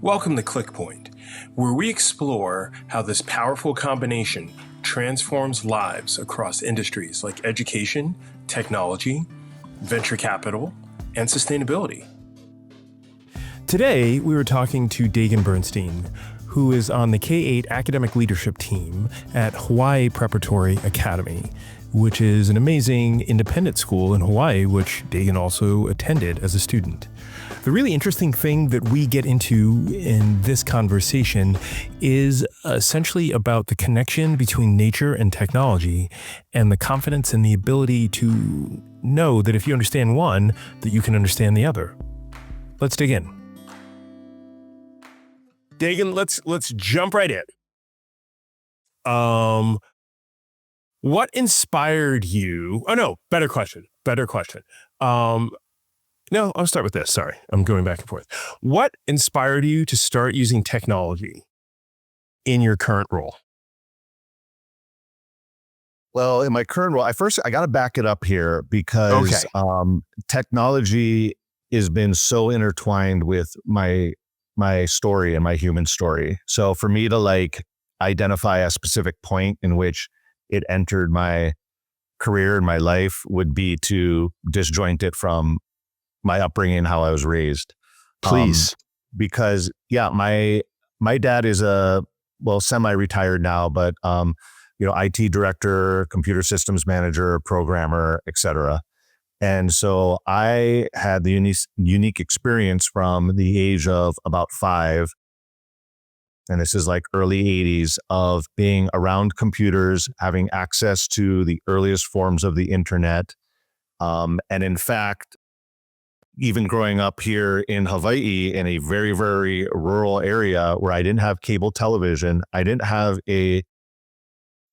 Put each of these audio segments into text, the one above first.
Welcome to ClickPoint, where we explore how this powerful combination transforms lives across industries like education, technology, venture capital, and sustainability. Today, we were talking to Dagan Bernstein, who is on the K-8 academic leadership team at Hawaii Preparatory Academy, which is an amazing independent school in Hawaii, which Dagan also attended as a student. The really interesting thing that we get into in this conversation is essentially about the connection between nature and technology and the confidence and the ability to know that if you understand one, that you can understand the other. Let's dig in. Dagan, let's jump right in. What inspired you? Oh no, better question. No, I'll start with this. Sorry, I'm going back and forth. What inspired you to start using technology in your current role? Well, in my current role, I got to back it up here because technology has been so intertwined with my story and my human story. So for me to identify a specific point in which it entered my career and my life would be to disjoint it from my upbringing and how I was raised. Please. Because my dad is semi-retired now, but IT director, computer systems manager, programmer, etc. And so I had the unique experience from the age of about 5, and this is like early 80s, of being around computers, having access to the earliest forms of the internet. And in fact, even growing up here in Hawaii in a very, very rural area where I didn't have cable television, I didn't have a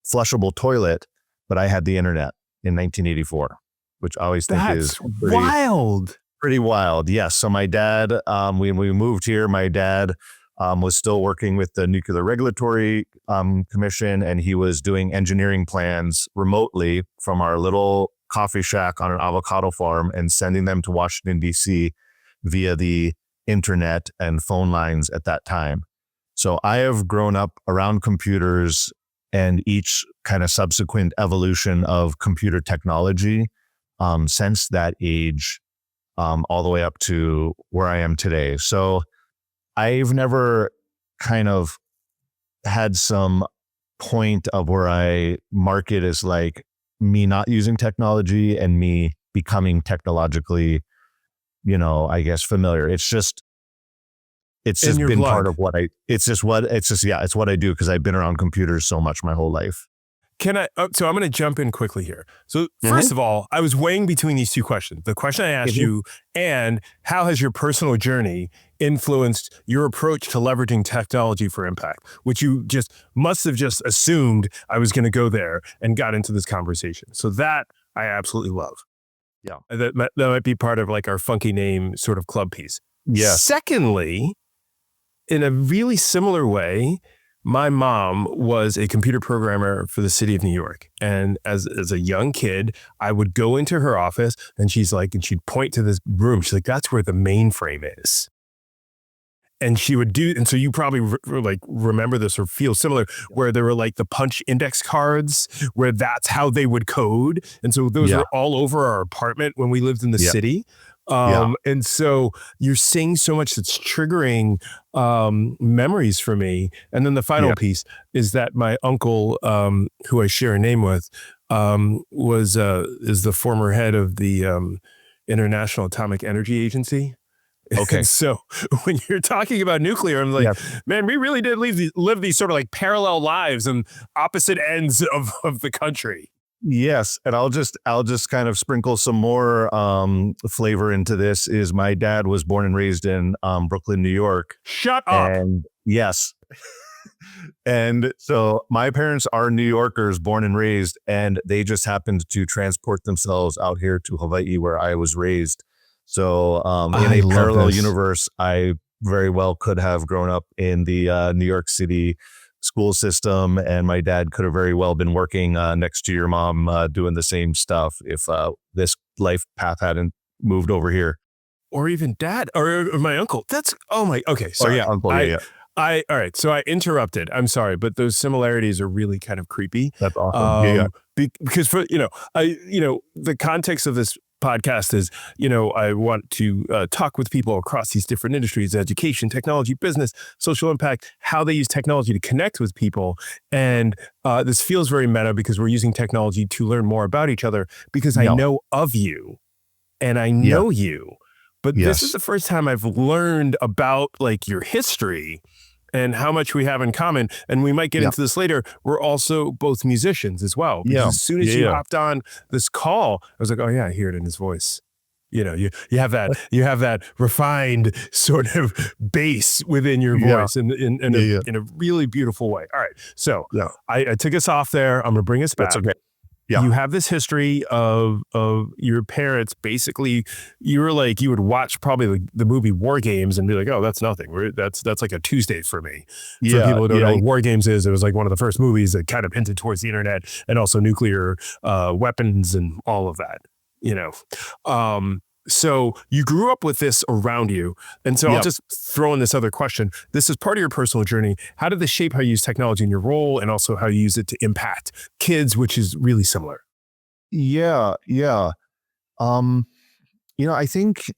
flushable toilet, but I had the internet in 1984, which I always think is pretty wild. Yes. So my dad, when we moved here, my dad was still working with the Nuclear Regulatory Commission, and he was doing engineering plans remotely from our little coffee shack on an avocado farm and sending them to Washington, D.C. via the internet and phone lines at that time. So I have grown up around computers and each kind of subsequent evolution of computer technology since that age, all the way up to where I am today. So I've never kind of had some point of where I mark it as like me not using technology and me becoming technologically, familiar. It's just been blood. part of it's what I do because I've been around computers so much my whole life. So I'm going to jump in quickly here. So first of all, I was weighing between these two questions. The question I asked you, and how has your personal journey influenced your approach to leveraging technology for impact, which you just must have just assumed I was going to go there and got into this conversation. So that I absolutely love. Yeah. That might be part of like our funky name sort of club piece. Yeah. Secondly, in a really similar way, my mom was a computer programmer for the city of New York. And as a young kid, I would go into her office and she'd point to this room. She's like, that's where the mainframe is. And she would and so you probably remember this or feel similar, where there were like the punch index cards where that's how they would code. And so those were all over our apartment when we lived in the city. And so you're seeing so much that's triggering memories for me. And then the final piece is that my uncle, who I share a name with, is the former head of the International Atomic Energy Agency. Okay. And so when you're talking about nuclear, I'm like, man, we really did live these sort of like parallel lives on opposite ends of the country. Yes, and I'll just kind of sprinkle some more flavor into this. Is my dad was born and raised in Brooklyn, New York. Shut up. And yes. And so my parents are New Yorkers, born and raised, and they just happened to transport themselves out here to Hawaii, where I was raised. So in a parallel universe, I very well could have grown up in the New York City school system, and my dad could have very well been working next to your mom doing the same stuff if this life path hadn't moved over here. or even dad or my uncle. That's, okay. Oh Sorry. yeah, uncle. Yeah, All right. So I interrupted. I'm sorry, but those similarities are really kind of creepy. that's awesome. Yeah. Because the context of this podcast is, I want to talk with people across these different industries: education, technology, business, social impact, how they use technology to connect with people. And this feels very meta because we're using technology to learn more about each other, because I know of you and I know you. But this is the first time I've learned about like your history and how much we have in common. And we might get into this later. We're also both musicians as well. Because as soon as you hopped on this call, I was like, oh yeah, I hear it in his voice. You have that refined sort of bass within your voice in a really beautiful way. All right. So I took us off there. I'm going to bring us back. That's okay. Yeah. You have this history of your parents. Basically, you would watch probably the movie War Games and be like, oh, that's nothing. That's like a Tuesday for me. For people who don't know what War Games is, it was like one of the first movies that kind of hinted towards the internet and also nuclear weapons and all of that, So you grew up with this around you. And so I'll just throw in this other question. This is part of your personal journey. How did this shape how you use technology in your role, and also how you use it to impact kids, which is really similar? Yeah. I think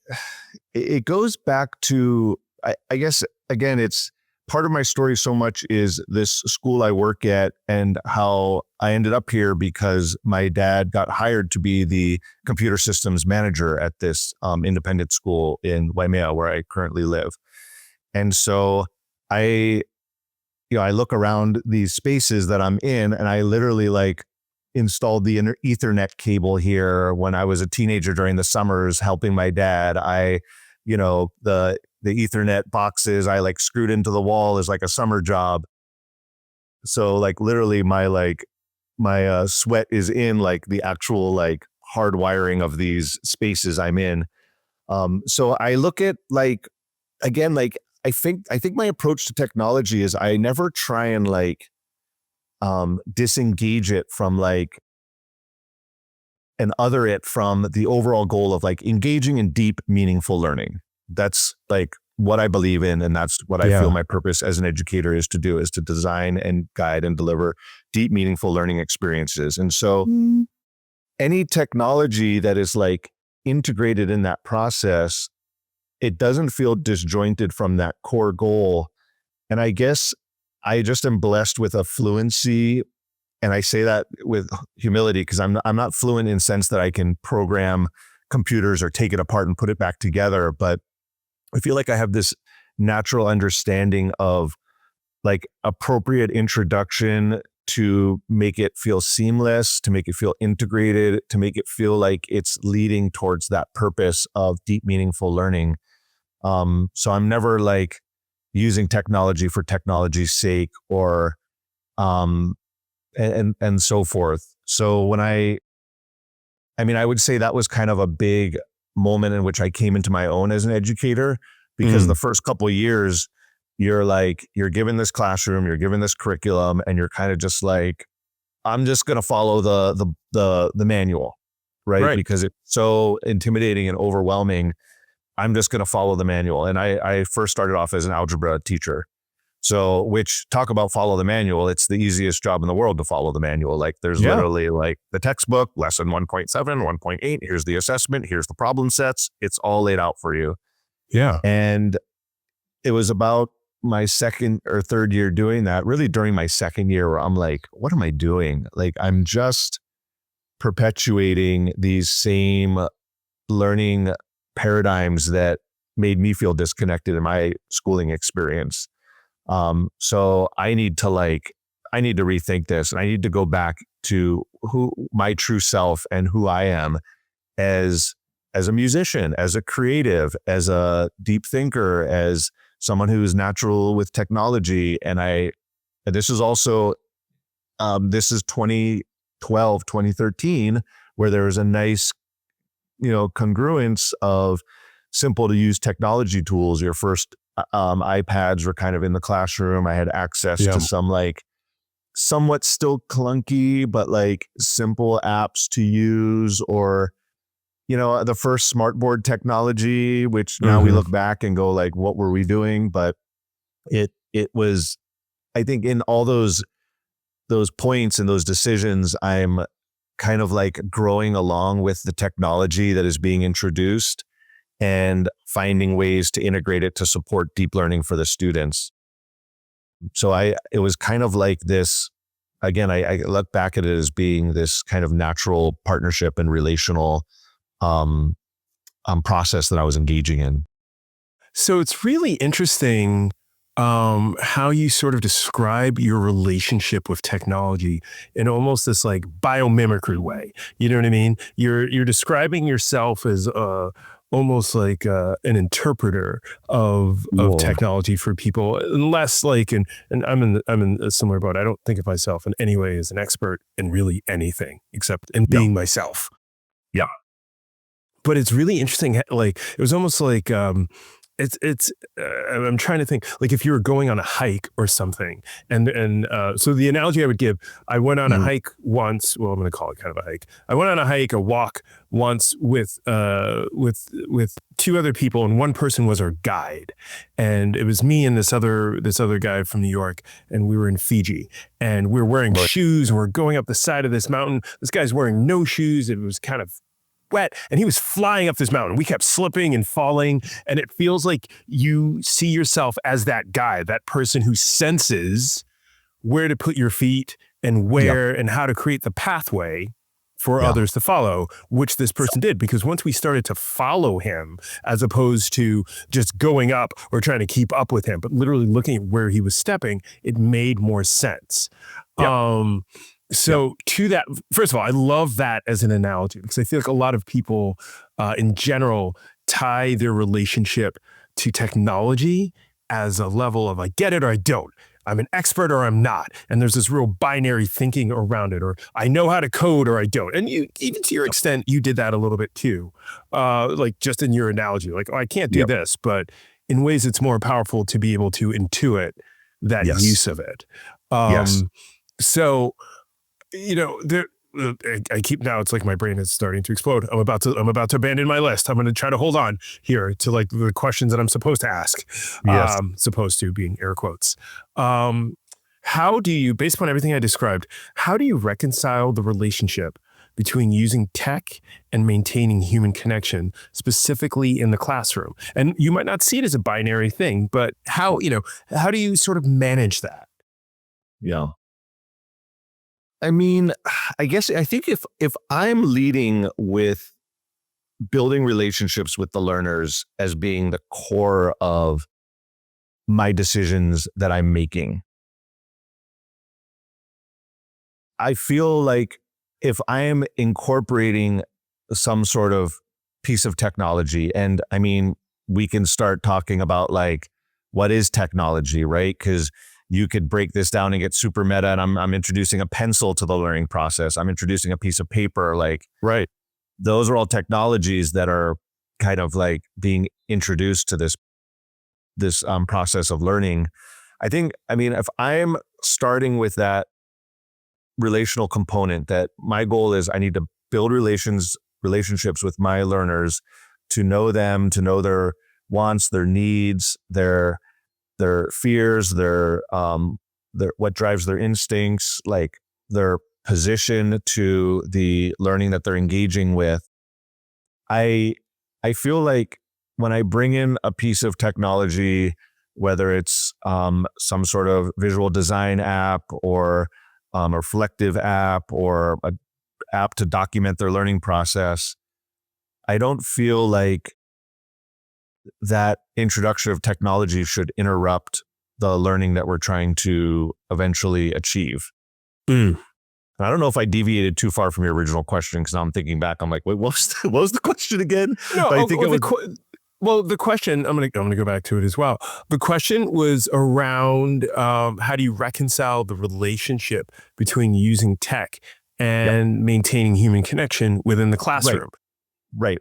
it goes back to, I guess, again, it's part of my story so much is this school I work at and how I ended up here because my dad got hired to be the computer systems manager at this independent school in Waimea, where I currently live. And so I look around these spaces that I'm in, and I literally installed the Ethernet cable here when I was a teenager during the summers helping my dad. The Ethernet boxes I screwed into the wall as a summer job. So literally my sweat is in the actual hard wiring of these spaces I'm in. So I look at again, I think my approach to technology is I never try and disengage it from and other it from the overall goal of engaging in deep, meaningful learning. That's what I believe in. And that's what I feel my purpose as an educator is to do, is to design and guide and deliver deep, meaningful learning experiences. And so any technology that is integrated in that process, it doesn't feel disjointed from that core goal. And I guess I just am blessed with a fluency. And I say that with humility because I'm not fluent in the sense that I can program computers or take it apart and put it back together. But I feel like I have this natural understanding of appropriate introduction to make it feel seamless, to make it feel integrated, to make it feel like it's leading towards that purpose of deep, meaningful learning. So I'm never using technology for technology's sake or and so forth. So when I would say that was kind of a big moment in which I came into my own as an educator, because the first couple of years you're given this classroom, you're given this curriculum, and you're kind of just I'm just going to follow the manual, right? Because it's so intimidating and overwhelming. I'm just going to follow the manual. And I first started off as an algebra teacher. So, which talk about follow the manual, it's the easiest job in the world to follow the manual. There's literally the textbook, lesson 1.7, 1.8, here's the assessment, here's the problem sets. It's all laid out for you. Yeah. And it was about my second or third year doing that, really during my second year, where I'm what am I doing? I'm just perpetuating these same learning paradigms that made me feel disconnected in my schooling experience. So I need to rethink this, and I need to go back to who my true self and who I am as a musician, as a creative, as a deep thinker, as someone who's natural with technology. And this is also, this is 2012, 2013, where there was a nice, congruence of simple to use technology tools. Your first iPads were kind of in the classroom. I had access to some somewhat still clunky, but simple apps to use, or, the first smartboard technology, which now we look back and go like, what were we doing? But it was, I think in all those points and those decisions, I'm kind of like growing along with the technology that is being introduced and finding ways to integrate it to support deep learning for the students. So it was kind of like this, again, I look back at it as being this kind of natural partnership and relational process that I was engaging in. So it's really interesting how you sort of describe your relationship with technology in almost this like biomimicry way. You know what I mean? You're describing yourself as almost like an interpreter of technology for people, unless like, and I'm in a similar boat. I don't think of myself in any way as an expert in really anything except in being myself. Yeah. But it's really interesting. Like, it was almost like, I'm trying to think, like if you were going on a hike or something, and so the analogy I would give, I went on a hike once. Well, I'm going to call it kind of a hike. I went on a walk once with two other people, and one person was our guide, and it was me and this other guy from New York, and we were in Fiji, and we were wearing shoes, and we're going up the side of this mountain. This guy's wearing no shoes. It was kind of wet, and he was flying up this mountain. We kept slipping and falling, and it feels like you see yourself as that guy, that person who senses where to put your feet and where and how to create the pathway for others to follow, which this person did. Because once we started to follow him, as opposed to just going up or trying to keep up with him, but literally looking at where he was stepping, it made more sense. So to that, first of all, I love that as an analogy, because I feel like a lot of people in general tie their relationship to technology as a level of I get it or I don't. I'm an expert or I'm not. And there's this real binary thinking around it, or I know how to code or I don't. And you, even to your extent, you did that a little bit too. Like just in your analogy, like, oh, I can't do this, but in ways it's more powerful to be able to intuit that use of it. So, I keep, now it's like my brain is starting to explode. I'm about to abandon my list. I'm going to try to hold on here to like the questions that I'm supposed to ask. Supposed to being air quotes. How do you, based upon everything I described, how do you reconcile the relationship between using tech and maintaining human connection, specifically in the classroom? And you might not see it as a binary thing, but how do you sort of manage that? Yeah. I mean, I think if I'm leading with building relationships with the learners as being the core of my decisions that I'm making, I feel like if I am incorporating some sort of piece of technology, and I mean, we can start talking about like, what is technology, right? Because you could break this down and get super meta, and I'm introducing a pencil to the learning process. I'm introducing a piece of paper, like, right. Those are all technologies that are kind of like being introduced to this process of learning. I mean, if I'm starting with that relational component, that my goal is I need to build relationships with my learners, to know them, to know their wants, their needs, their fears, their what drives their instincts, like their position to the learning that they're engaging with. I feel like when I bring in a piece of technology, whether it's some sort of visual design app or a reflective app or an app to document their learning process, I don't feel like that introduction of technology should interrupt the learning that we're trying to eventually achieve. I don't know if I deviated too far from your original question, because now I'm thinking back. I'm like, wait, what was the question again? No, the question, I'm gonna go back to it as well. The question was around how do you reconcile the relationship between using tech and maintaining human connection within the classroom? Right.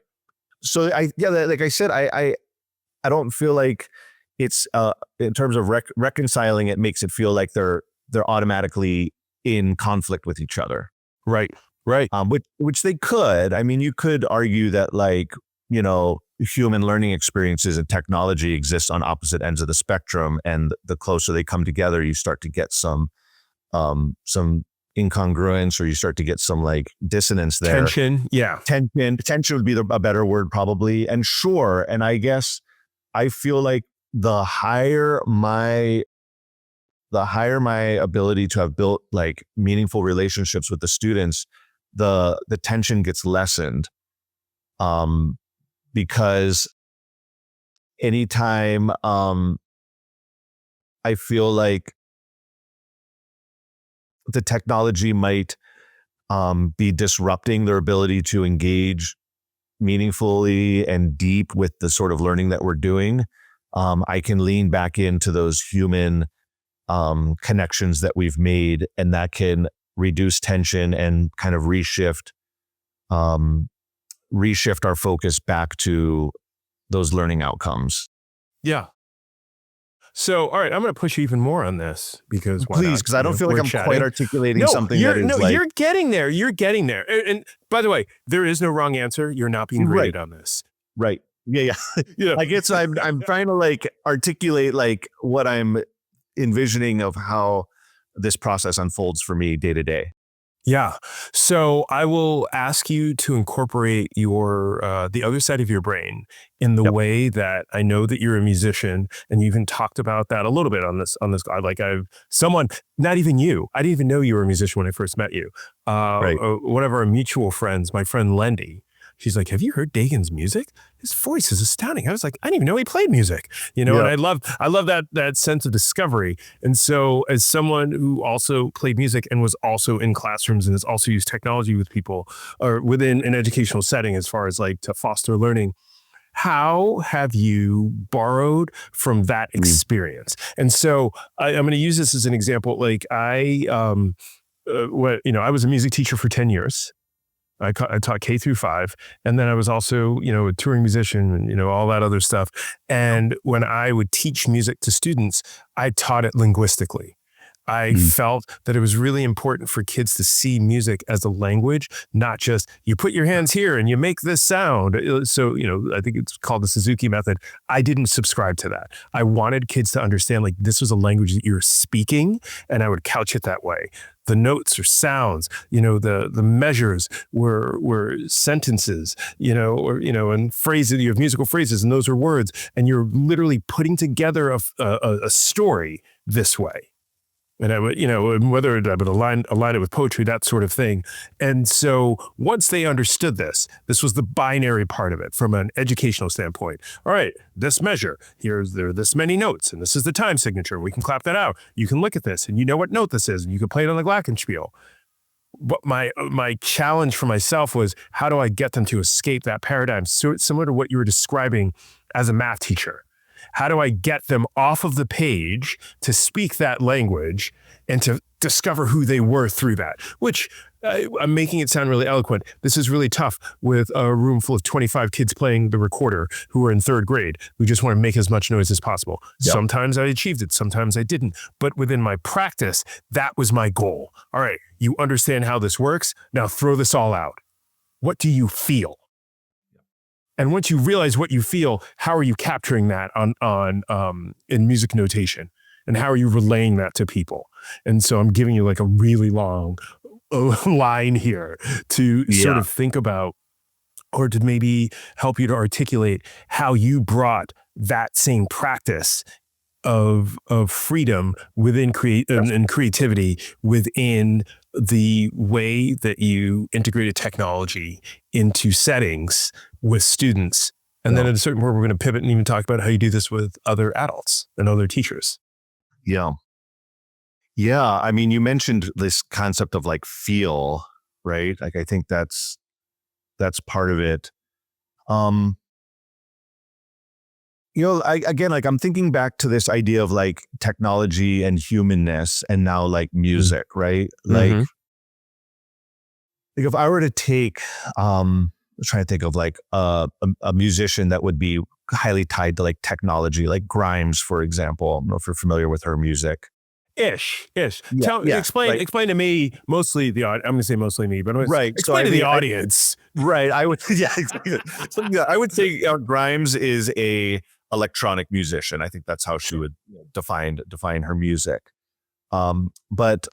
So like I said, I don't feel like it's in terms of reconciling, it makes it feel like they're automatically in conflict with each other. Right. Right. Which they could. I mean, you could argue that like, human learning experiences and technology exist on opposite ends of the spectrum, and the closer they come together, you start to get some incongruence, or you start to get some like dissonance there. Tension. Yeah. Tension would be a better word probably. And sure. And I guess I feel like the higher my ability to have built like meaningful relationships with the students, the tension gets lessened. Because anytime I feel like the technology might be disrupting their ability to engage meaningfully and deep with the sort of learning that we're doing, I can lean back into those human connections that we've made, and that can reduce tension and kind of reshift our focus back to those learning outcomes. Yeah. So, all right, I'm going to push you even more on this because please, because I don't feel like I'm quite articulating something that is like... you're getting there. You're getting there. And by the way, there is no wrong answer. You're not being graded on this. Right. Yeah. I guess I'm trying to like articulate like what I'm envisioning of how this process unfolds for me day to day. Yeah. So I will ask you to incorporate your the other side of your brain in the way that I know that you're a musician, and you even talked about that a little bit on this. Not even you. I didn't even know you were a musician when I first met you. Right. One of our mutual friends, my friend Lendy. She's like, have you heard Dagan's music? His voice is astounding. I was like, I didn't even know he played music, and I love that sense of discovery. And so as someone who also played music and was also in classrooms and has also used technology with people or within an educational setting, as far as like to foster learning, how have you borrowed from that experience? And so I'm going to use this as an example. Like I was a music teacher for 10 years. I taught K through 5. And then I was also, a touring musician and, all that other stuff. And when I would teach music to students, I taught it linguistically. I felt that it was really important for kids to see music as a language, not just you put your hands here and you make this sound. So, I think it's called the Suzuki method. I didn't subscribe to that. I wanted kids to understand like this was a language that you're speaking, and I would couch it that way. The notes or sounds, the measures were sentences, and phrases. You have musical phrases, and those are words, and you're literally putting together a story this way. And I would, whether I would align it with poetry, that sort of thing. And so once they understood this was the binary part of it from an educational standpoint. All right, this measure, there are this many notes, and this is the time signature. We can clap that out. You can look at this, and you know what note this is, and you can play it on the glockenspiel. But my challenge for myself was, how do I get them to escape that paradigm? So similar to what you were describing as a math teacher. How do I get them off of the page to speak that language and to discover who they were through that? Which I'm making it sound really eloquent. This is really tough with a room full of 25 kids playing the recorder who are in 3rd grade, who just want to make as much noise as possible. Yep. Sometimes I achieved it. Sometimes I didn't. But within my practice, that was my goal. All right, you understand how this works. Now throw this all out. What do you feel? And once you realize what you feel, how are you capturing that in music notation? And how are you relaying that to people? And so I'm giving you like a really long line here to sort of think about, or to maybe help you to articulate how you brought that same practice of freedom within and creativity within the way that you integrated technology into settings with students. And then at a certain point, we're going to pivot and even talk about how you do this with other adults and other teachers. Yeah. Yeah. I mean, you mentioned this concept of like feel, right? Like, I think that's part of it. I'm thinking back to this idea of like technology and humanness, and now like music, right? Like if I were to take, I'm trying to think of like a musician that would be highly tied to like technology, like Grimes, for example. I don't know if you're familiar with her music. Ish. Yeah. Explain to me, mostly the audience. I'm going to say mostly me, but Right. explain to the audience. Right. I would, yeah, exactly. So, yeah, I would say Grimes is a electronic musician. I think that's how she would define her music. But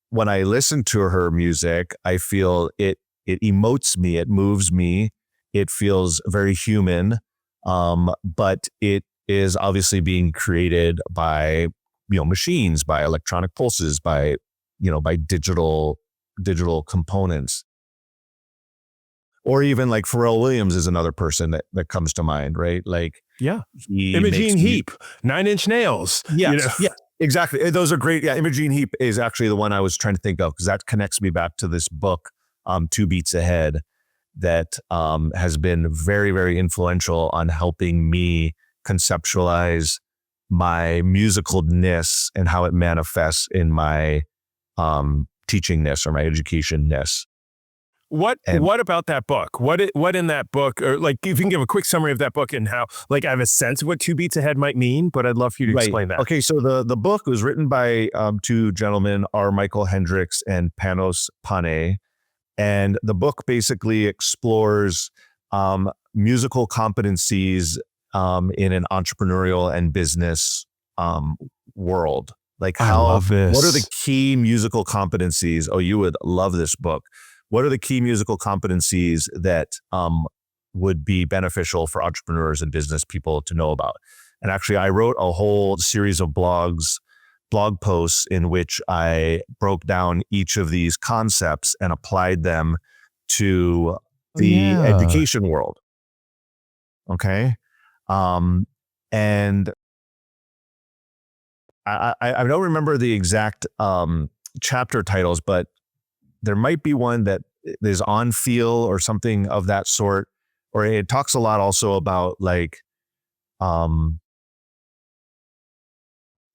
when I listen to her music, I feel it emotes me, it moves me, it feels very human. But it is obviously being created by, machines, by electronic pulses, by digital components. Or even like Pharrell Williams is another person that comes to mind, right? Like, yeah, Imogene Heap, 9 Inch Nails. Yes, yeah, exactly. Those are great. Yeah, Imogene Heap is actually the one I was trying to think of, because that connects me back to this book, 2 Beats Ahead, that has been very, very influential on helping me conceptualize my musicalness and how it manifests in my teachingness or my educationness. What about that book? What in that book, or like if you can give a quick summary of that book and how, like, I have a sense of what 2 Beats Ahead might mean, but I'd love for you to explain that. Okay, so the book was written by 2 gentlemen, R. Michael Hendricks and Panos Panay, and the book basically explores musical competencies in an entrepreneurial and business world. Like, I love this. What are the key musical competencies? Oh, you would love this book. What are the key musical competencies that would be beneficial for entrepreneurs and business people to know about? And actually, I wrote a whole series of blog posts in which I broke down each of these concepts and applied them to the education world. Okay. And I don't remember the exact chapter titles, but there might be one that is on feel or something of that sort, or it talks a lot also about like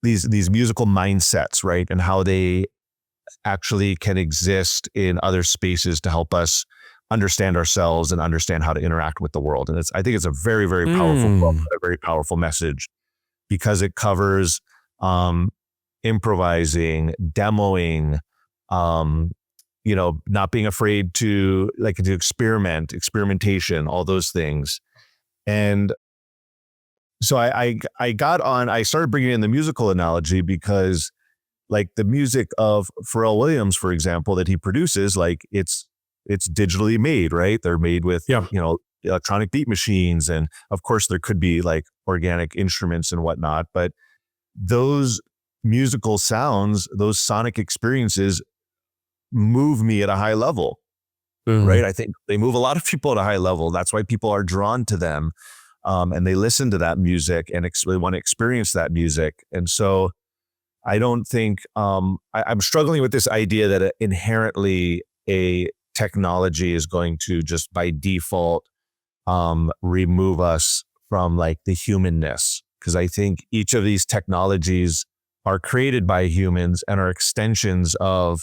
these musical mindsets, right? And how they actually can exist in other spaces to help us understand ourselves and understand how to interact with the world. And I think it's a very, very powerful book, a very powerful message, because it covers improvising, demoing, not being afraid to experimentation, all those things. And so I started bringing in the musical analogy because, like, the music of Pharrell Williams, for example, that he produces, like, it's digitally made, right? They're made with, electronic beat machines. And of course there could be like organic instruments and whatnot, but those musical sounds, those sonic experiences move me at a high level, right? I think they move a lot of people at a high level. That's why people are drawn to them. And they listen to that music and they want to experience that music. And so I don't think, I'm struggling with this idea that inherently a technology is going to just by default remove us from like the humanness. Because I think each of these technologies are created by humans and are extensions of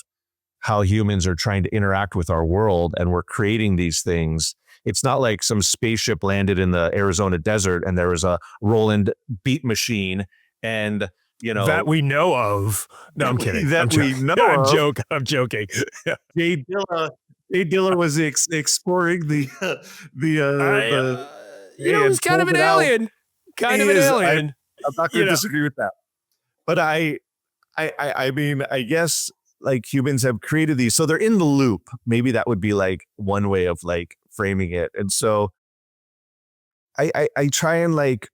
how humans are trying to interact with our world. And we're creating these things. It's not like some spaceship landed in the Arizona desert and there was a Roland beat machine and, that we know of. No, I'm kidding. I'm joking. Jay Dilla was exploring he's kind of an alien. I'm not going to disagree with that. But I mean, I guess like humans have created these, so they're in the loop. Maybe that would be like one way of like framing it. And so I try and like,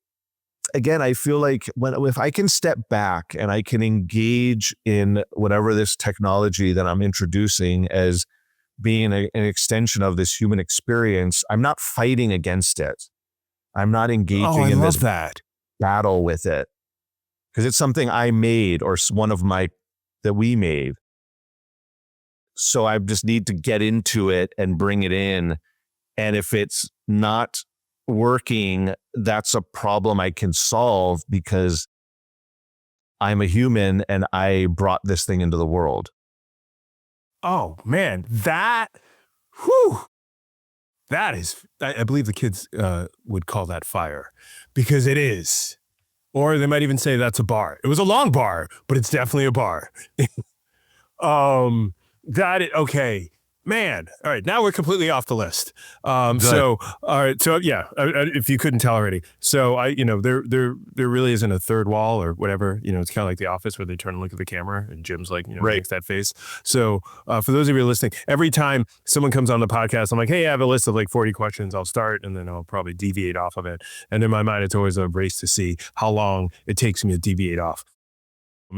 again, I feel like if I can step back and I can engage in whatever this technology that I'm introducing as being an extension of this human experience, I'm not fighting against it. I'm not engaging in this battle with it, because it's something I made or that we made. So I just need to get into it and bring it in. And if it's not working, that's a problem I can solve because I'm a human and I brought this thing into the world. Oh man, that is, I believe the kids would call that fire, because it is. Or they might even say that's a bar. It was a long bar, but it's definitely a bar. Okay. Man, all right. Now we're completely off the list. So, all right. So, yeah. If you couldn't tell already, so there really isn't a third wall or whatever. It's kind of like The Office where they turn and look at the camera, and Jim's like, makes that face. So, for those of you listening, every time someone comes on the podcast, I'm like, hey, I have a list of like 40 questions. I'll start, and then I'll probably deviate off of it. And in my mind, it's always a race to see how long it takes me to deviate off.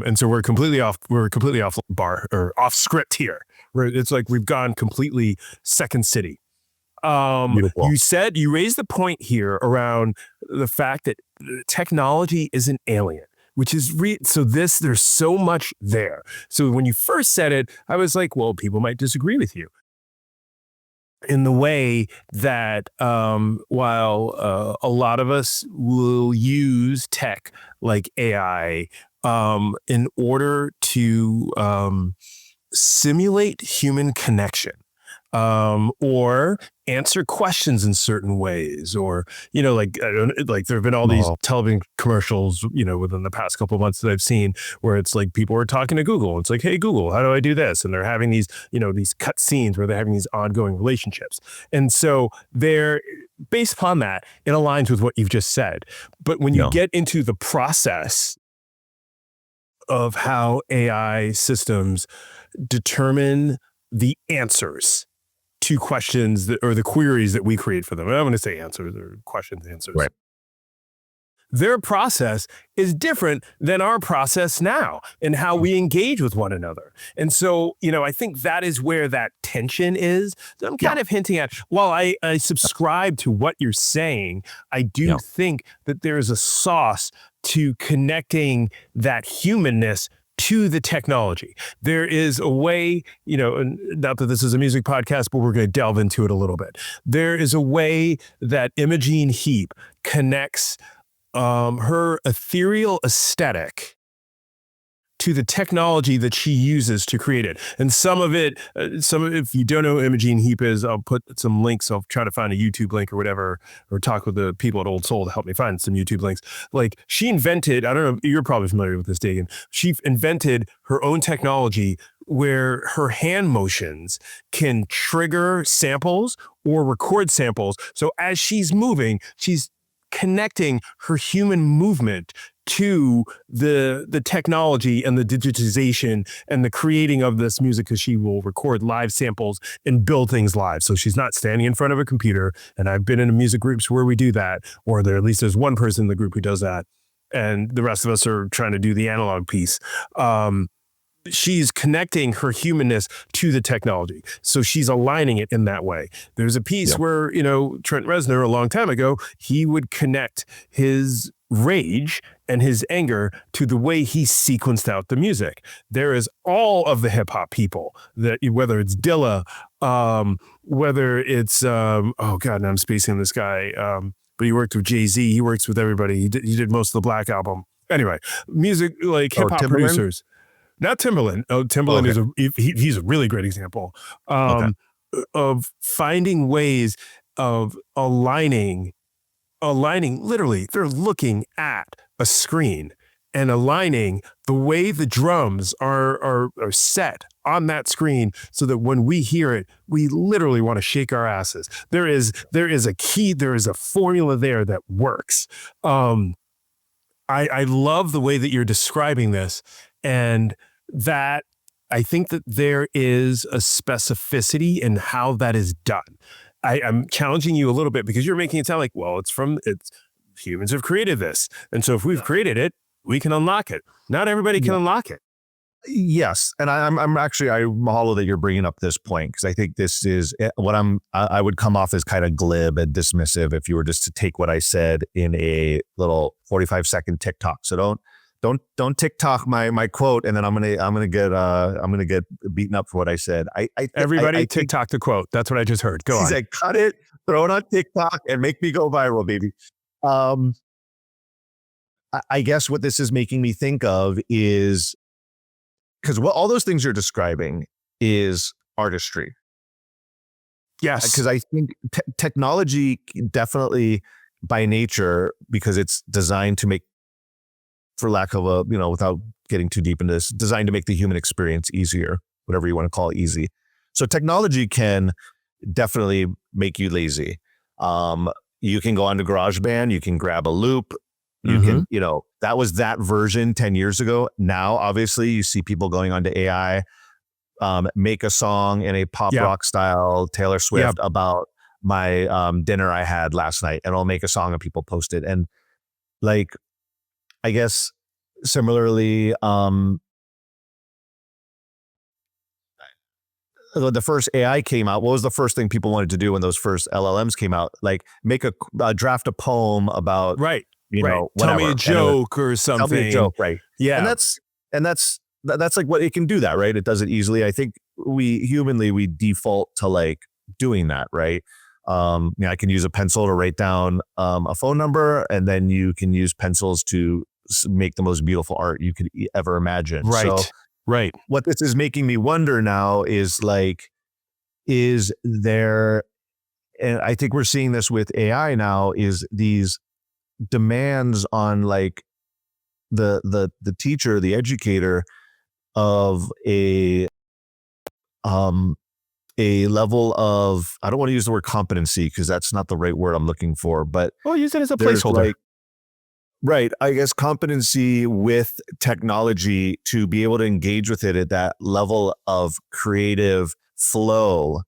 And so we're completely off bar or off script here. It's like we've gone completely Second City. You raised the point here around the fact that technology is an alien, which is there's so much there. So when you first said it, I was like, well, people might disagree with you in the way that while a lot of us will use tech like AI in order to simulate human connection, or answer questions in certain ways, or like there have been all these television commercials within the past couple of months that I've seen where it's like people are talking to Google. It's like, hey Google, how do I do this? And they're having these these cut scenes where they're having these ongoing relationships, and so they're based upon that, it aligns with what you've just said. But when you get into the process of how AI systems determine the answers to questions or the queries that we create for them. I'm going to say answers or questions, answers. Right. Their process is different than our process now and how we engage with one another. And so, I think that is where that tension is. So I'm kind of hinting at, while I subscribe to what you're saying, I do think that there is a sauce to connecting that humanness to the technology. There is a way, and not that this is a music podcast, but we're going to delve into it a little bit. There is a way that Imogen Heap connects her ethereal aesthetic to the technology that she uses to create it. And some of it, if you don't know who Imogen Heap is, I'll put some links. I'll try to find a YouTube link or whatever, or talk with the people at Old Soul to help me find some YouTube links. Like, she invented, I don't know, you're probably familiar with this, Dagan. She invented her own technology where her hand motions can trigger samples or record samples. So as she's moving, she's connecting her human movement to the technology and the digitization and the creating of this music, because she will record live samples and build things live. So she's not standing in front of a computer. And I've been in music groups where we do that, or at least there's one person in the group who does that, and the rest of us are trying to do the analog piece. She's connecting her humanness to the technology. So she's aligning it in that way. There's a piece where, Trent Reznor, a long time ago, he would connect his rage and his anger to the way he sequenced out the music. There is all of the hip hop people, that whether it's Dilla, whether it's, oh God, I'm spacing on this guy, but he worked with Jay-Z. He works with everybody. He did most of the Black Album. Anyway, music, like hip hop producers. Not Timbaland. Oh, Timbaland is he's a really great example of finding ways of aligning. Literally, they're looking at a screen and aligning the way the drums are set on that screen, so that when we hear it, we literally want to shake our asses. There is a key. There is a formula there that works. I love the way that you're describing this. And that I think that there is a specificity in how that is done. I'm challenging you a little bit, because you're making it sound like, well, it's humans have created this. And so if we've created it, we can unlock it. Not everybody can unlock it. Yes. And I'm mahalo that you're bringing up this point, because I think this is what I would come off as kind of glib and dismissive if you were just to take what I said in a little 45-second TikTok. So don't TikTok my quote, and then I'm gonna get beaten up for what I said. Everybody TikTok the quote. That's what I just heard. Go on. He said, cut it, throw it on TikTok, and make me go viral, baby. I guess what this is making me think of is, because all those things you're describing is artistry. Yes, because I think technology definitely, by nature, because it's designed to make for lack of a, without getting too deep into this, designed to make the human experience easier, whatever you want to call it, easy. So technology can definitely make you lazy. You can go onto GarageBand, you can grab a loop, you can, that was that version 10 years ago. Now, obviously, you see people going onto AI, make a song in a pop rock style, Taylor Swift, about my dinner I had last night, and I'll make a song and people post it. And like, I guess similarly, the first AI came out, what was the first thing people wanted to do when those first LLMs came out? Like make a draft a poem about, right. Whatever. Tell me a joke or something. Tell me a joke, right? Yeah. And that's like what it can do that, right? It does it easily. I think we default to like doing that, right? I can use a pencil to write down a phone number, and then you can use pencils to make the most beautiful art you could ever imagine. Right. So, right. What this is making me wonder now is like, is there, and I think we're seeing this with AI now, is these demands on like the teacher, the educator, of a level of, I don't want to use the word competency because that's not the right word I'm looking for, but use it as a placeholder. Right. I guess competency with technology to be able to engage with it at that level of creative flow.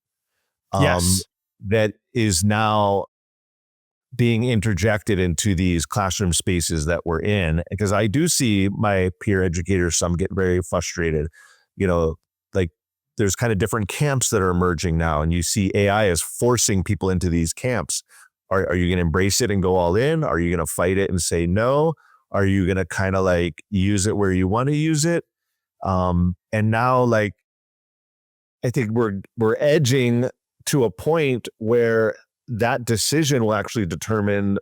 Yes. That is now being interjected into these classroom spaces that we're in. Because I do see my peer educators, some get very frustrated, like there's kind of different camps that are emerging now. And you see AI is forcing people into these camps. Are you going to embrace it and go all in? Are you going to fight it and say no? Are you going to kind of like use it where you want to use it? And now, like, I think we're edging to a point where that decision will actually determine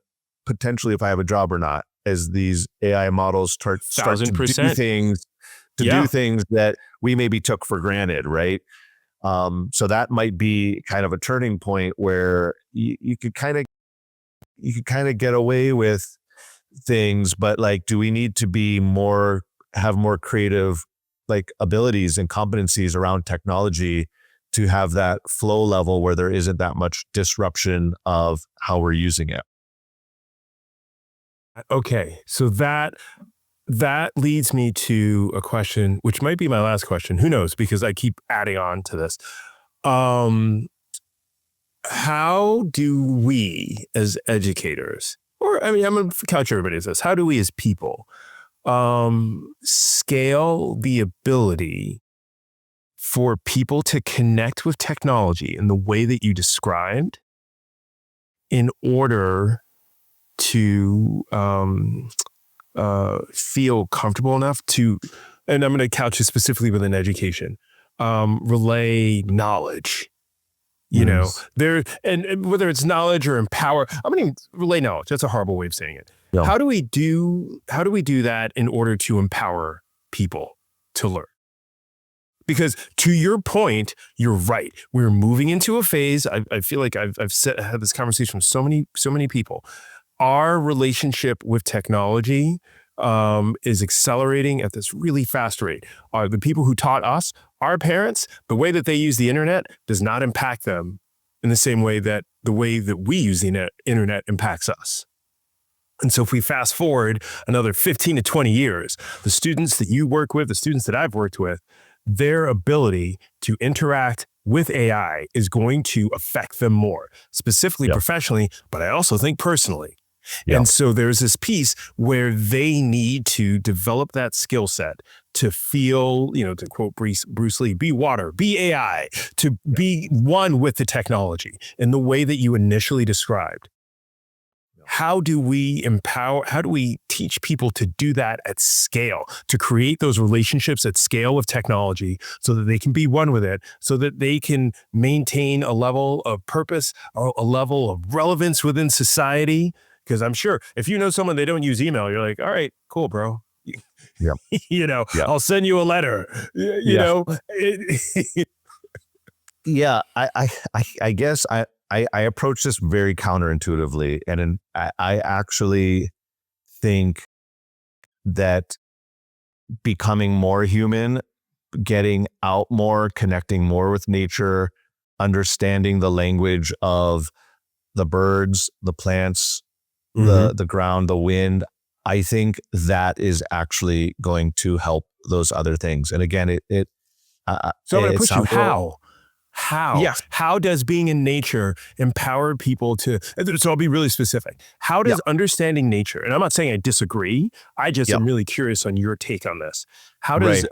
potentially if I have a job or not, as these AI models start to do things that we maybe took for granted, right? So that might be kind of a turning point where you could kind of get away with things, but like, do we need to have more creative like abilities and competencies around technology to have that flow level where there isn't that much disruption of how we're using it? Okay, so that leads me to a question, which might be my last question. Who knows? Because I keep adding on to this. How do we as educators, or I'm going to couch everybody as this, how do we as people scale the ability for people to connect with technology in the way that you described in order to feel comfortable enough to, and I'm going to couch it specifically within education, relay knowledge, there, and whether it's knowledge or empower, I'm going to relay knowledge. That's a horrible way of saying it. Yeah. How do we do that in order to empower people to learn? Because to your point, you're right. We're moving into a phase. I feel like I've had this conversation with so many people. Our relationship with technology is accelerating at this really fast rate. The people who taught us, our parents, the way that they use the internet does not impact them in the same way that the way that we use the internet impacts us. And so if we fast forward another 15 to 20 years, the students that you work with, the students that I've worked with, their ability to interact with AI is going to affect them more, specifically professionally, but I also think personally. And so there's this piece where they need to develop that skill set to feel, to quote Bruce Lee, be water, be AI, to be one with the technology in the way that you initially described. How do we teach people to do that at scale, to create those relationships at scale with technology so that they can be one with it, so that they can maintain a level of purpose, a level of relevance within society? Because I'm sure if you know someone, they don't use email, you're like, all right, cool, bro. Yeah. I'll send you a letter, you know. Yeah, I guess I approach this very counterintuitively, and I actually think that becoming more human, getting out more, connecting more with nature, understanding the language of the birds, the plants, the ground, the wind, I think that is actually going to help those other things. And again, So I'm going to push you. Yeah. How does being in nature empower people to, so I'll be really specific. How does understanding nature, and I'm not saying I disagree, I just am really curious on your take on this. How does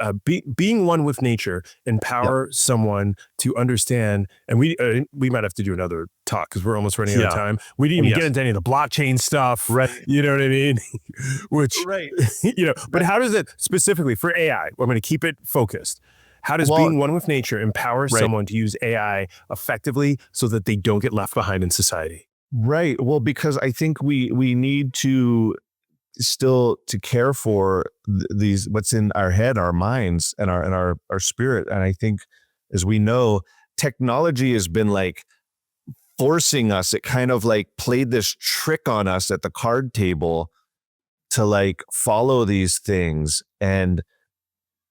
being one with nature empower someone to understand, and we might have to do another talk because we're almost running out of time. We didn't even get into any of the blockchain stuff. Right. You know what I mean? Which, but how does it specifically for AI, I'm going to keep it focused. How does being one with nature empower someone to use AI effectively so that they don't get left behind in society? Right. Well, because I think we need to still to care for these, what's in our head, our minds, and our spirit. And I think, as we know, technology has been like forcing us. It kind of like played this trick on us at the card table to like follow these things and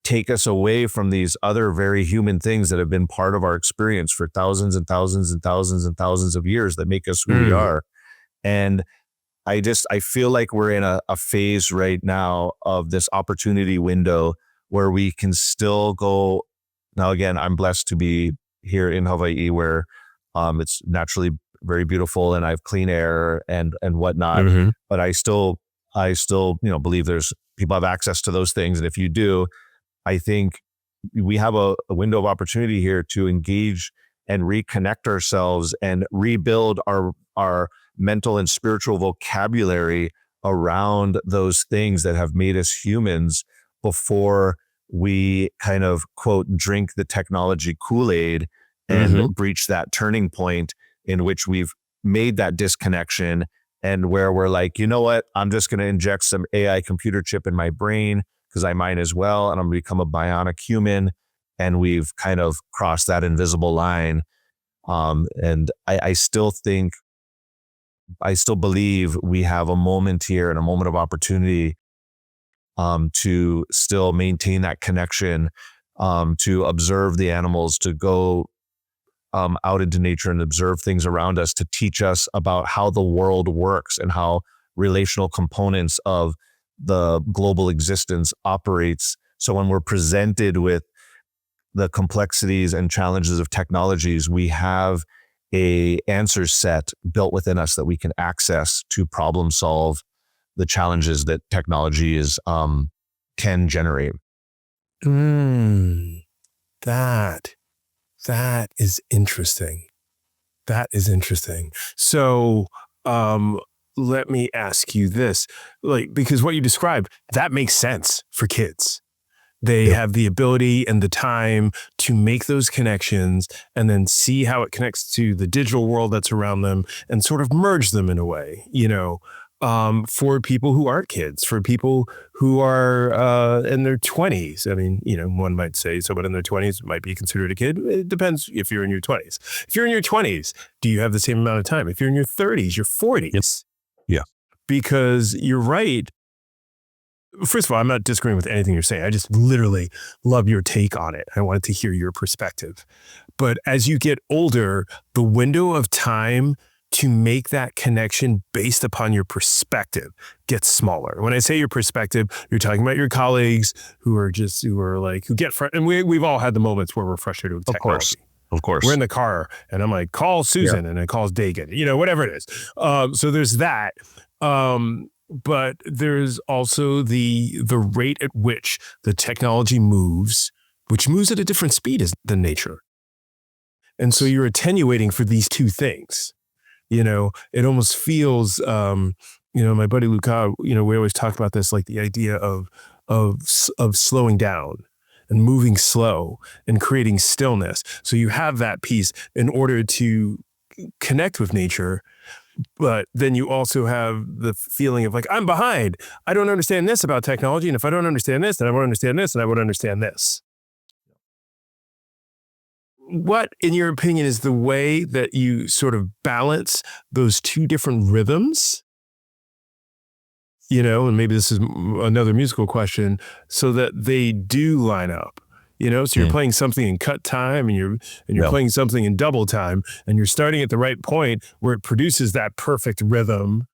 take us away from these other very human things that have been part of our experience for thousands and thousands and thousands and thousands of years that make us who we are. And I feel like we're in a phase right now of this opportunity window where we can still go. Now, again, I'm blessed to be here in Hawaii where it's naturally very beautiful and I have clean air and whatnot. But I still, believe there's people have access to those things. And if you do, I think we have a window of opportunity here to engage and reconnect ourselves and rebuild our mental and spiritual vocabulary around those things that have made us humans before we kind of, quote, drink the technology Kool-Aid and breach that turning point in which we've made that disconnection and where we're like, you know what, I'm just going to inject some AI computer chip in my brain because I might as well, and I'm going to become a bionic human. And we've kind of crossed that invisible line. And I still believe we have a moment here and a moment of opportunity to still maintain that connection, to observe the animals, to go out into nature and observe things around us, to teach us about how the world works and how relational components of the global existence operates. So when we're presented with the complexities and challenges of technologies, we have a answer set built within us that we can access to problem solve the challenges that technology can generate. That is interesting. That is interesting. So, let me ask you this, because what you described, that makes sense for kids. They have the ability and the time to make those connections and then see how it connects to the digital world that's around them and sort of merge them in a way, for people who aren't kids, for people who are in their 20s. I mean, one might say someone in their 20s might be considered a kid. It depends if you're in your 20s. If you're in your 20s, do you have the same amount of time? If you're in your 30s, your 40s. Yeah. Because you're right. First of all, I'm not disagreeing with anything you're saying. I just literally love your take on it. I wanted to hear your perspective. But as you get older, the window of time to make that connection based upon your perspective gets smaller. When I say your perspective, you're talking about your colleagues who get and we've all had the moments where we're frustrated with technology. Of course. We're in the car and I'm like, call Susan, and it calls Dagan, whatever it is. So there's that. But there's also the rate at which the technology moves, which moves at a different speed than nature. And so you're attenuating for these two things. It almost feels, my buddy Luca, we always talk about this, like the idea of slowing down and moving slow and creating stillness. So you have that piece in order to connect with nature, but then you also have the feeling of like, I'm behind. I don't understand this about technology. And if I don't understand this, then I won't understand this, and I won't understand this. What, in your opinion, is the way that you sort of balance those two different rhythms and maybe this is another musical question, so that they do line up. So you're playing something in cut time, and you're playing something in double time, and you're starting at the right point where it produces that perfect rhythm.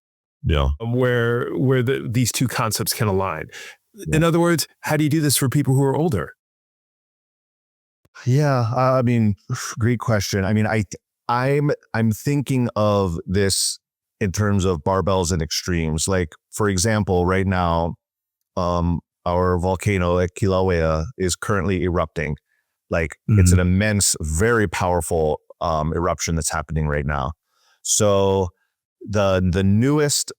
Yeah. Where these two concepts can align. In other words, how do you do this for people who are older? Yeah, I mean, great question. I mean, I'm thinking of this in terms of barbells and extremes. Like, for example, right now, our volcano at Kilauea is currently erupting. Like, it's an immense, very powerful eruption that's happening right now. So the newest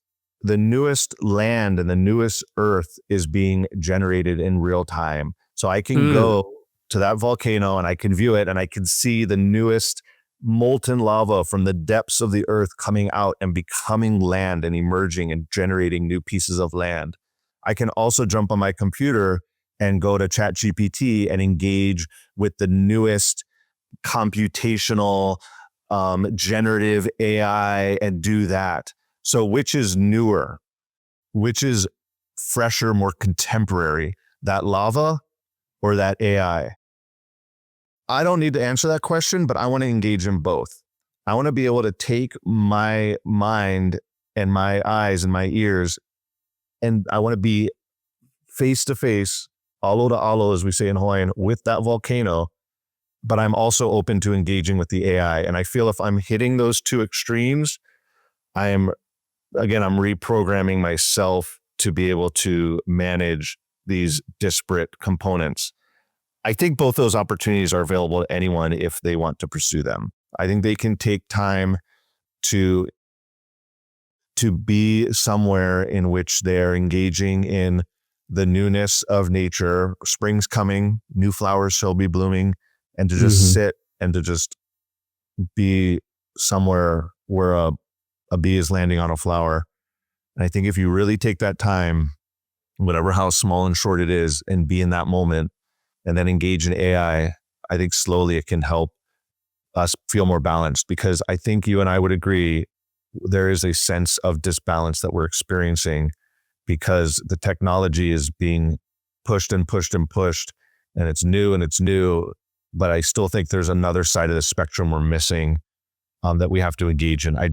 land and the newest earth is being generated in real time. So I can go to that volcano and I can view it, and I can see the newest molten lava from the depths of the earth coming out and becoming land and emerging and generating new pieces of land. I can also jump on my computer and go to ChatGPT and engage with the newest computational generative AI and do that. So which is newer? Which is fresher, more contemporary? That lava or that AI? I don't need to answer that question, but I want to engage in both. I want to be able to take my mind and my eyes and my ears, and I want to be face to face, alo to alo, as we say in Hawaiian, with that volcano. But I'm also open to engaging with the AI. And I feel if I'm hitting those two extremes, I'm reprogramming myself to be able to manage these disparate components. I think both those opportunities are available to anyone if they want to pursue them. I think they can take time to be somewhere in which they're engaging in the newness of nature. Spring's coming, new flowers shall be blooming, and to just sit and to just be somewhere where a bee is landing on a flower. And I think if you really take that time, whatever how small and short it is, and be in that moment, and then engage in AI, I think slowly it can help us feel more balanced, because I think you and I would agree there is a sense of disbalance that we're experiencing because the technology is being pushed and pushed and pushed, and it's new, but I still think there's another side of the spectrum we're missing that we have to engage in. I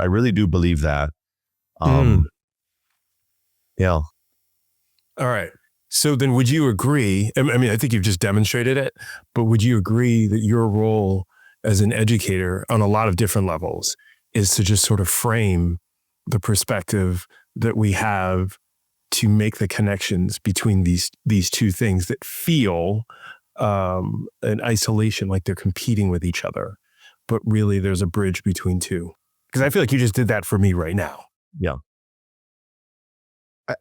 really do believe that. Yeah. All right. So then would you agree, I mean, I think you've just demonstrated it, but would you agree that your role as an educator on a lot of different levels is to just sort of frame the perspective that we have to make the connections between these two things that feel in isolation, like they're competing with each other, but really there's a bridge between two? Because I feel like you just did that for me right now. Yeah.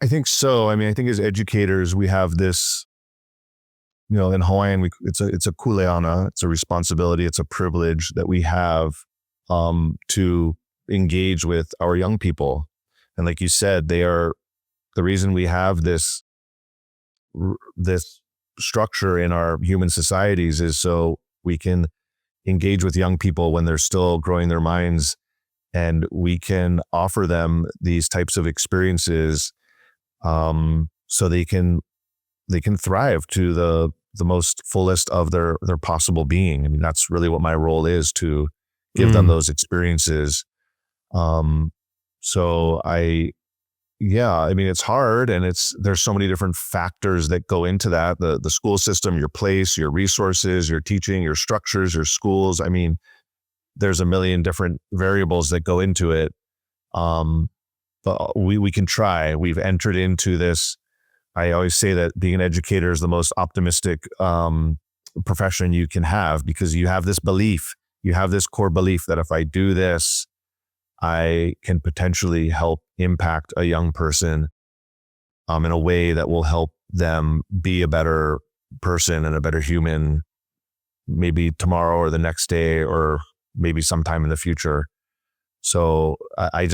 I think so. I mean, I think as educators, we have this, in Hawaiian, it's a kuleana, it's a responsibility, it's a privilege that we have to engage with our young people. And like you said, they are the reason we have this structure in our human societies is so we can engage with young people when they're still growing their minds, and we can offer them these types of experiences so they can thrive to the most fullest of their possible being. I mean, that's really what my role is, to give them those experiences. So I mean, it's hard, and there's so many different factors that go into that. The school system, your place, your resources, your teaching, your structures, your schools. I mean, there's a million different variables that go into it. But we can try. We've entered into this. I always say that being an educator is the most optimistic profession you can have, because you have this belief, you have this core belief that if I do this, I can potentially help impact a young person in a way that will help them be a better person and a better human, maybe tomorrow or the next day or maybe sometime in the future. So I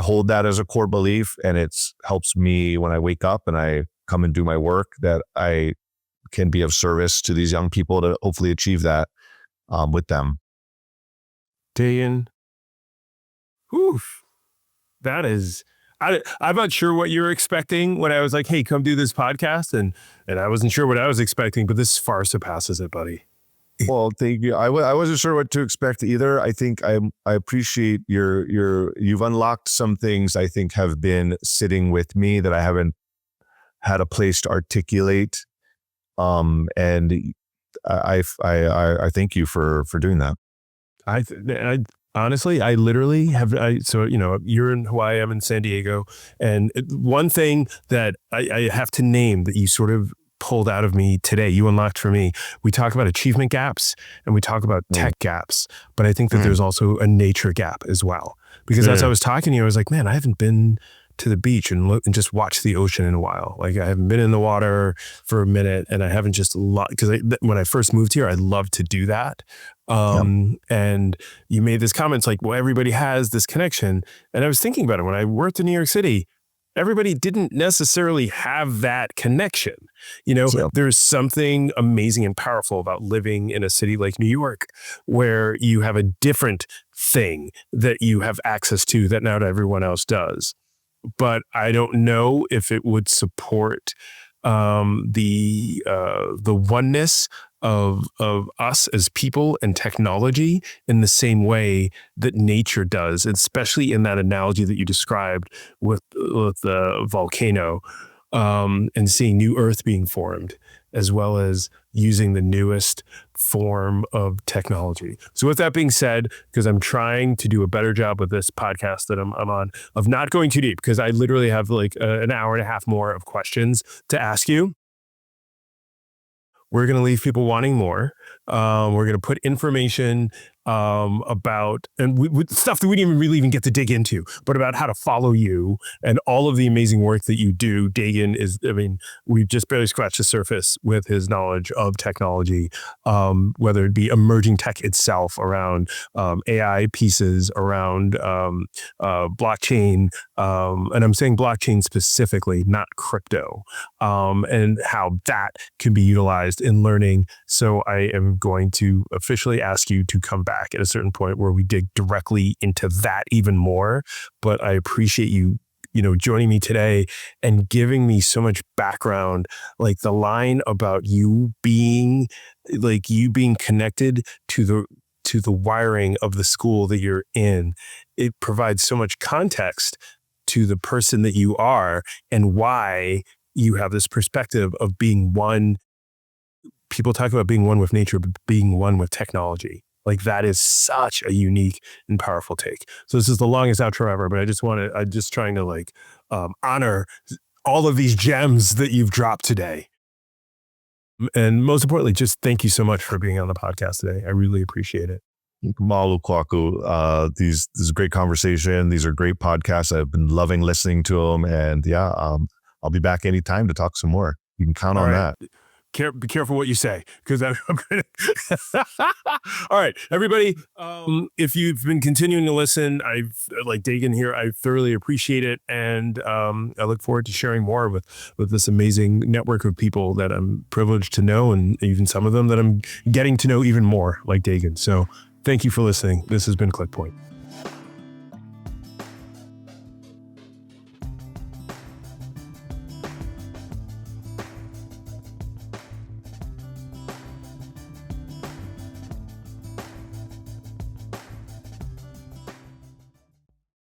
hold that as a core belief, and it helps me when I wake up and I come and do my work, that I can be of service to these young people to hopefully achieve that with them. Dagan, oof, that is, I'm not sure what you're expecting when I was like, hey, come do this podcast. And I wasn't sure what I was expecting, but this far surpasses it, buddy. Well, thank you. I wasn't sure what to expect either. I think I appreciate you've unlocked some things I think have been sitting with me that I haven't had a place to articulate. And I thank you for doing that. I honestly, I literally have, so, you're in Hawaii, I'm in San Diego. And one thing that I have to name that you sort of pulled out of me today, you unlocked for me, we talk about achievement gaps and we talk about tech gaps, but I think that there's also a nature gap as well. Because as I was talking to you, I was like, man, I haven't been to the beach and just watched the ocean in a while. Like I haven't been in the water for a minute, and I haven't just because when I first moved here, I loved to do that. And you made this comments like, well, everybody has this connection. And I was thinking about it when I worked in New York City, everybody didn't necessarily have that connection. There's something amazing and powerful about living in a city like New York, where you have a different thing that you have access to that not everyone else does. But I don't know if it would support the oneness of us as people and technology in the same way that nature does, especially in that analogy that you described with the volcano and seeing new Earth being formed, as well as using the newest form of technology. So with that being said, because I'm trying to do a better job with this podcast that I'm on, of not going too deep, because I literally have like an hour and a half more of questions to ask you. We're going to leave people wanting more. We're going to put information about and stuff that we didn't really even get to dig into, but about how to follow you and all of the amazing work that you do. Dagan is, we've just barely scratched the surface with his knowledge of technology, whether it be emerging tech itself around AI pieces, around blockchain, and I'm saying blockchain specifically, not crypto, and how that can be utilized in learning. So I am going to officially ask you to come back at a certain point where we dig directly into that even more. But I appreciate you, joining me today and giving me so much background, like the line about you being connected to the wiring of the school that you're in. It provides so much context to the person that you are and why you have this perspective of being one. People talk about being one with nature, but being one with technology. Like that is such a unique and powerful take. So this is the longest outro ever, but I'm just trying to honor all of these gems that you've dropped today. And most importantly, just thank you so much for being on the podcast today. I really appreciate it. Malu Kwaku. This is a great conversation. These are great podcasts. I've been loving listening to them. And I'll be back anytime to talk some more. You can count on that. Be careful what you say, because I'm going to. All right, everybody. If you've been continuing to listen, like Dagan here, I thoroughly appreciate it. And I look forward to sharing more with this amazing network of people that I'm privileged to know, and even some of them that I'm getting to know even more, like Dagan. So thank you for listening. This has been ClickPoint.